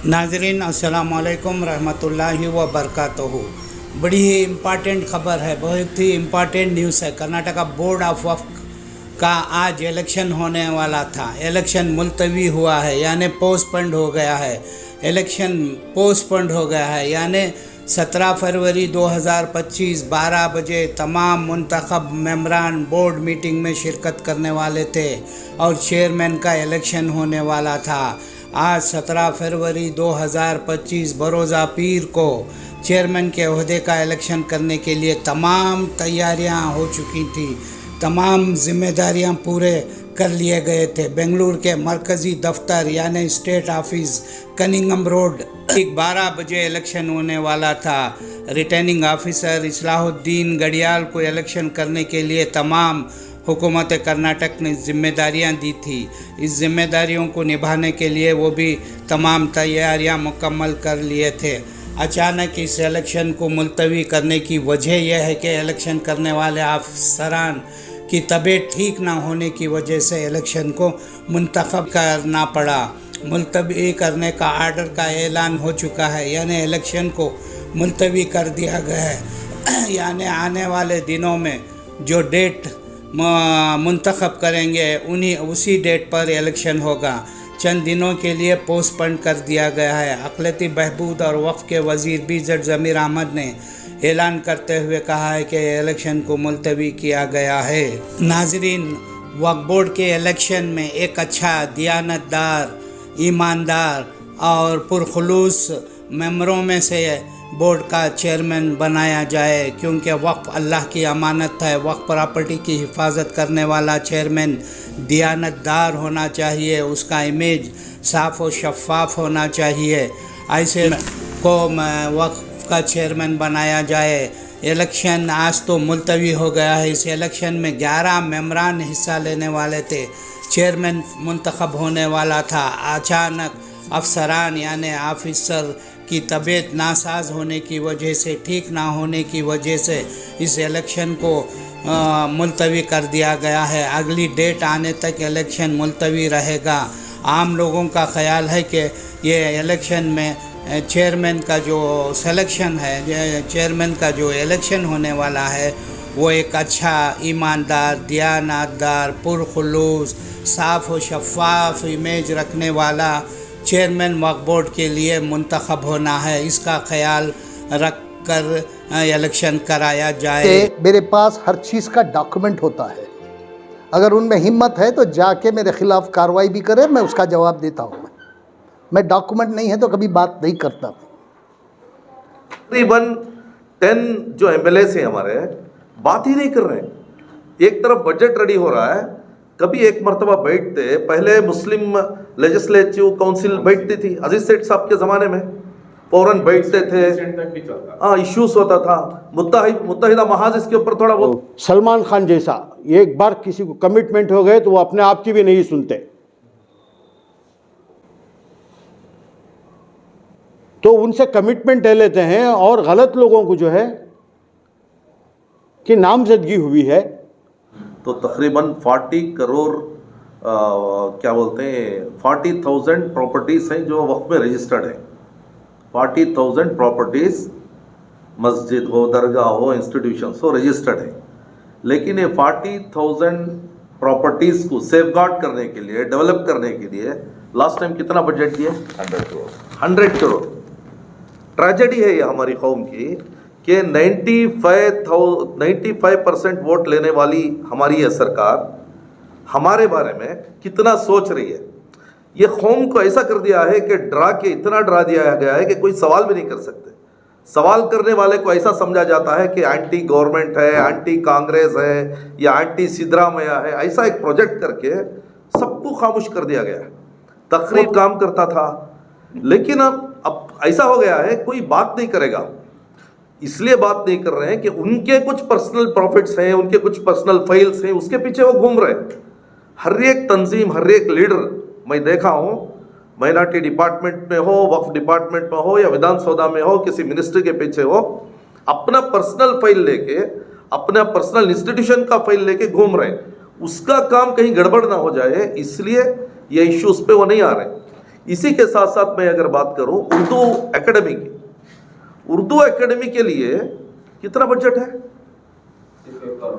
नाजरीन अस्सलाम वालेकुम रहमतुल्लाहि व बरकातहू। बड़ी ही इम्पॉर्टेंट खबर है, बहुत ही इम्पॉर्टेंट न्यूज़ है। कर्नाटका बोर्ड ऑफ वक्फ का आज इलेक्शन होने वाला था। इलेक्शन मुलतवी हुआ है, यानी पोस्टपोन्ड हो गया है। इलेक्शन पोस्टपोन्ड हो गया है, यानी 17 फरवरी 2025 12 बजे तमाम मुंतखब मेंबरान बोर्ड मीटिंग में शिरकत करने वाले थे और चेयरमैन का इलेक्शन होने वाला था। आज 17 फरवरी 2025 बरोज़ा पीर को चेयरमैन के ओहदे का इलेक्शन करने के लिए तमाम तैयारियां हो चुकी थी, तमाम जिम्मेदारियां पूरे कर लिए गए थे। बेंगलुरु के मरकज़ी दफ्तर यानी स्टेट ऑफिस कनिंगम रोड ठीक 12 बजे इलेक्शन होने वाला था। रिटर्निंग ऑफिसर इस्लाहुद्दीन गडियाल को इलेक्शन करने के लिए तमाम हुकूमत कर्नाटक ने जिम्मेदारियां दी थी। इस जिम्मेदारियों को निभाने के लिए वो भी तमाम तैयारियां मुकम्मल कर लिए थे। अचानक इस इलेक्शन को मुलतवी करने की वजह यह है कि इलेक्शन करने वाले अफसरान की तबीयत ठीक ना होने की वजह से इलेक्शन को मुंतखब करना पड़ा। मुलतवी करने का आर्डर का ऐलान हो चुका है, यानी इलेक्शन को मुलतवी कर दिया गया है। यानी आने वाले दिनों में जो डेट मुंतखब करेंगे उसी डेट पर इलेक्शन होगा। चंद दिनों के लिए पोस्टपोन कर दिया गया है। अक़लियती बहबूद और वक्फ के वज़ीर बीज़ेड ज़मीर अहमद ने ऐलान करते हुए कहा है कि इलेक्शन को मुलतवी किया गया है। नाजरीन, वक्फ बोर्ड के इलेक्शन में एक अच्छा, दियानतदार, ईमानदार और पुरखुलूस मेंबरों में से बोर्ड का चेयरमैन बनाया जाए, क्योंकि वक्फ अल्लाह की अमानत है। वक्फ प्रॉपर्टी की हिफाजत करने वाला चेयरमैन दियानतदार होना चाहिए, उसका इमेज साफ़ और शफाफ होना चाहिए। ऐसे को वक्फ का चेयरमैन बनाया जाए। इलेक्शन आज तो मुलतवी हो गया है। इस इलेक्शन में 11 मेंबरान हिस्सा लेने वाले थे। चेयरमैन मुंतखब होने वाला था। अचानक अफसरान यानी ऑफिसर की तबीयत नासाज होने की वजह से, ठीक ना होने की वजह से इस इलेक्शन को मुलतवी कर दिया गया है। अगली डेट आने तक इलेक्शन मुलतवी रहेगा। आम लोगों का ख्याल है कि ये इलेक्शन में चेयरमैन का जो सिलेक्शन है, चेयरमैन का जो इलेक्शन होने वाला है, वो एक अच्छा, ईमानदार, दियानतदार, पुरखुलूस, साफ़ और शफाफ इमेज रखने वाला चेयरमैन वक्फ बोर्ड के लिए मुंतखब होना है। इसका ख्याल रख कर इलेक्शन कराया जाए। मेरे पास हर चीज़ का डॉक्यूमेंट होता है। अगर उनमें हिम्मत है तो जाके मेरे खिलाफ कार्रवाई भी करे, मैं उसका जवाब देता हूँ। मैं डॉक्यूमेंट नहीं है तो कभी बात नहीं करता। तकरीबन 10 जो एमएलए हैं हमारे, बात ही नहीं कर रहे हैं। एक तरफ बजट रेडी हो रहा है, कभी एक मरतबा बैठते, पहले मुस्लिम लेजिस्लेटिव काउंसिल बैठती थी अजीज सेठ साहब के ज़माने में, फौरन बैठते थे, हाँ इश्यूज होता था, मुत्तहिदा महाज इसके ऊपर थोड़ा बहुत। सलमान खान जैसा एक बार किसी को कमिटमेंट हो गए तो वो अपने आप की भी नहीं सुनते, तो उनसे कमिटमेंट ले लेते हैं और गलत लोगों को जो है कि नामजदगी हुई है। तो तकरीबन 40 करोड़ क्या बोलते हैं 40,000 प्रॉपर्टीज़ हैं जो वक्फ में रजिस्टर्ड हैं। 40,000 प्रॉपर्टीज़, मस्जिद हो, दरगाह हो, इंस्टीट्यूशंस हो, रजिस्टर्ड हैं। लेकिन ये 40,000 प्रॉपर्टीज़ को सेफगार्ड करने के लिए, डेवलप करने के लिए लास्ट टाइम कितना बजट दिया? 100 करोड़। 100 करोड़। ट्रेजेडी है ये हमारी कौम की कि 95% वोट लेने वाली हमारी ये सरकार हमारे बारे में कितना सोच रही है। ये कौम को ऐसा कर दिया है कि इतना डरा दिया गया है कि कोई सवाल भी नहीं कर सकते। सवाल करने वाले को ऐसा समझा जाता है कि एंटी गवर्नमेंट है, एंटी कांग्रेस है या एंटी सिद्धरामैया है। ऐसा एक प्रोजेक्ट करके सबको खामोश कर दिया गया है। तकरीब काम करता था, लेकिन अब ऐसा हो गया है कोई बात नहीं करेगा। इसलिए बात नहीं कर रहे हैं कि उनके कुछ पर्सनल प्रॉफिट्स हैं, उनके कुछ पर्सनल फाइल्स हैं, उसके पीछे वो घूम रहे हैं। हर एक तंजीम, हर एक लीडर मैं देखा हूँ, माइनॉरिटी डिपार्टमेंट में हो, वक्फ डिपार्टमेंट में हो या विधानसभा में हो, किसी मिनिस्ट्री के पीछे हो, अपना पर्सनल फाइल लेके, अपना पर्सनल इंस्टीट्यूशन का फाइल लेके घूम रहे हैं। उसका काम कहीं गड़बड़ ना हो जाए, इसलिए ये इश्यूज पे वो नहीं आ रहे। इसी के साथ साथ मैं अगर बात करूं उर्दू एकेडमी की, उर्दू एकेडमी के लिए कितना बजट है?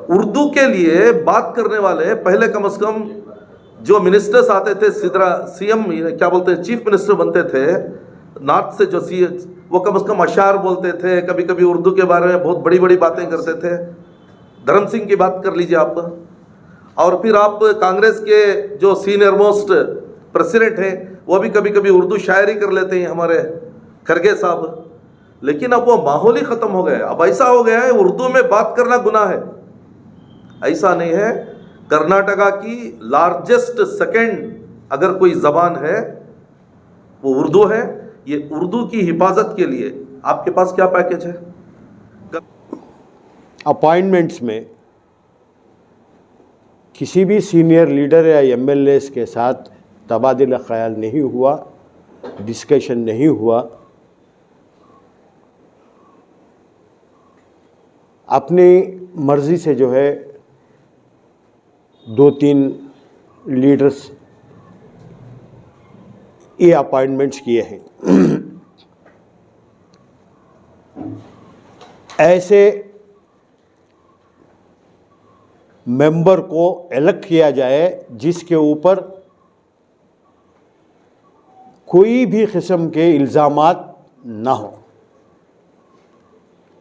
उर्दू के लिए बात करने वाले पहले कम से कम जो मिनिस्टर्स आते थे, सीएम क्या बोलते हैं, चीफ मिनिस्टर बनते थे नॉर्थ से, जो वो कम से कम अशार बोलते थे, कभी कभी उर्दू के बारे में बहुत बड़ी बड़ी बातें करते थे। धर्म सिंह की बात कर लीजिए आप, और फिर आप कांग्रेस के जो सीनियर मोस्ट प्रेसिडेंट हैं वो भी कभी कभी उर्दू शायरी कर लेते हैं, हमारे खरगे साहब। लेकिन अब वो माहौल ही खत्म हो गया। अब ऐसा हो गया है उर्दू में बात करना गुनाह है। ऐसा नहीं है। कर्नाटका की लार्जेस्ट सेकंड अगर कोई जबान है वो उर्दू है। ये उर्दू की हिफाजत के लिए आपके पास क्या पैकेज है? अपॉइंटमेंट्स में किसी भी सीनियर लीडर या एमएलएस के साथ तबादला ख्याल नहीं हुआ, डिस्कशन नहीं हुआ। अपनी मर्जी से जो है 2-3 लीडर्स ये अपॉइंटमेंट्स किए हैं। ऐसे मेंबर को इलेक्ट किया जाए जिसके ऊपर कोई भी किस्म के इल्ज़ामात ना हो,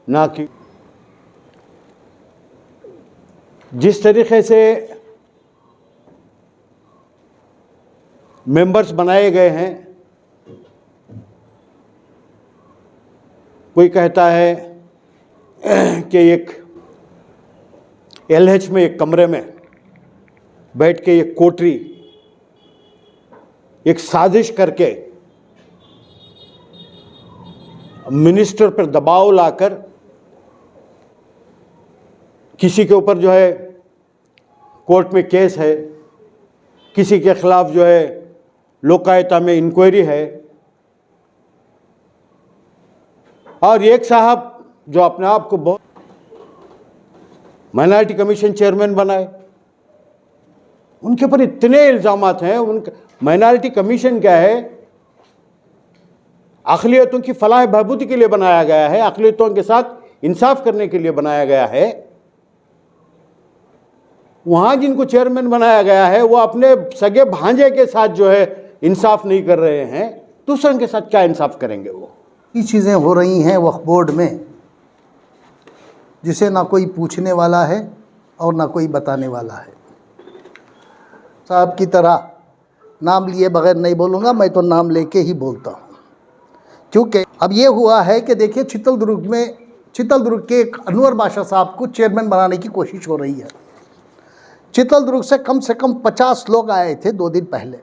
ना कि जिस तरीके से मेंबर्स बनाए गए हैं। कोई कहता है कि एक LH में एक कमरे में बैठ के एक कोठरी एक साजिश करके मिनिस्टर पर दबाव लाकर किसी के ऊपर जो है कोर्ट में केस है, किसी के खिलाफ जो है लोकायुक्ता में इंक्वायरी है, और एक साहब जो अपने आप को बहुत माइनॉरिटी कमीशन चेयरमैन बनाए, उनके ऊपर इतने इल्ज़ामात हैं। उनका माइनॉरिटी कमीशन क्या है? अक़लियतों की फलाह बहबूदी के लिए बनाया गया है, अक़लियतों के साथ इंसाफ करने के लिए बनाया गया है। वहाँ जिनको चेयरमैन बनाया गया है वो अपने सगे भांजे के साथ जो है इंसाफ नहीं कर रहे हैं, दूसरों के साथ क्या इंसाफ करेंगे? वो ये चीज़ें हो रही हैं वक्फ बोर्ड में जिसे ना कोई पूछने वाला है और ना कोई बताने वाला है। साहब की तरह नाम लिए बगैर नहीं बोलूँगा, मैं तो नाम लेके ही बोलता हूँ। क्योंकि अब ये हुआ है कि देखिए चित्तलदुर्ग के एक अनवर बादशाह साहब को चेयरमैन बनाने की कोशिश हो रही है। चित्तलदुर्ग से कम 50 लोग आए थे 2 दिन पहले,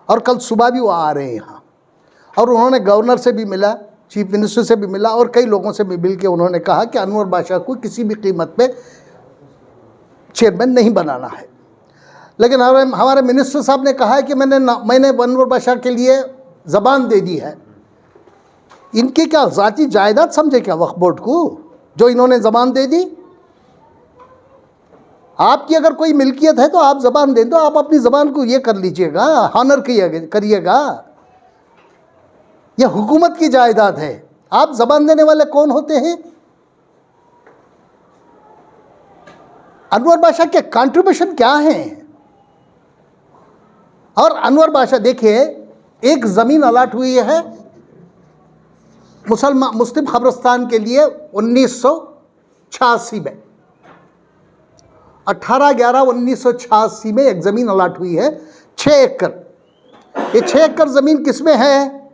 और कल सुबह भी वो आ रहे हैं यहाँ। और उन्होंने गवर्नर से भी मिला, चीफ मिनिस्टर से भी मिला, और कई लोगों से भी मिल के उन्होंने कहा कि अनवर बादशाह को किसी भी कीमत पे चेयरमैन नहीं बनाना है। लेकिन हमारे मिनिस्टर साहब ने कहा है कि मैंने अनवर बादशाह के लिए ज़बान दे दी है। इनकी क्या ज़ाती जायदाद समझे क्या वक्फ बोर्ड को, जो इन्होंने ज़बान दे दी? आपकी अगर कोई मिल्कियत है तो आप ज़बान दे दो, आप अपनी ज़बान को ये कर लीजिएगा, हॉनर करिएगा। यह हुकूमत की जायदाद है। आप ज़बान देने वाले कौन होते हैं? अनवर बादशाह के कंट्रीब्यूशन क्या हैं? और अनवर बादशाह देखिए, एक ज़मीन अलाट हुई है मुस्लिम ख़बरस्तान के लिए 1986 में, 18/11/1986 में एक ज़मीन अलाट हुई है 6 एकड़। ये 6 एकड़ ज़मीन किस में है?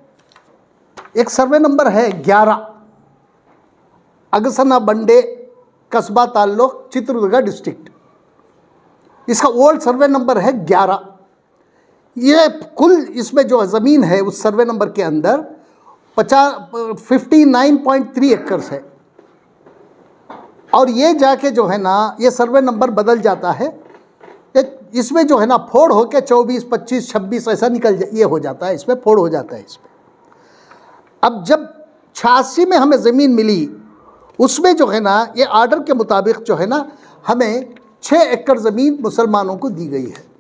एक सर्वे नंबर है 11, अगसना बंडे कस्बा ताल्लुक चित्रदुर्ग डिस्ट्रिक्ट। इसका ओल्ड सर्वे नंबर है 11। ये कुल इसमें जो ज़मीन है उस सर्वे नंबर के अंदर 59.3 एकर्स है। और ये जाके जो है ना, ये सर्वे नंबर बदल जाता है, इसमें जो है ना फोड़ होके 24, 25, 26 ऐसा ये हो जाता है, इसमें फोड़ हो जाता है इसमें। अब जब 86 में हमें ज़मीन मिली, उसमें जो है ना ये आर्डर के मुताबिक जो है ना हमें 6 एकड़ ज़मीन मुसलमानों को दी गई है।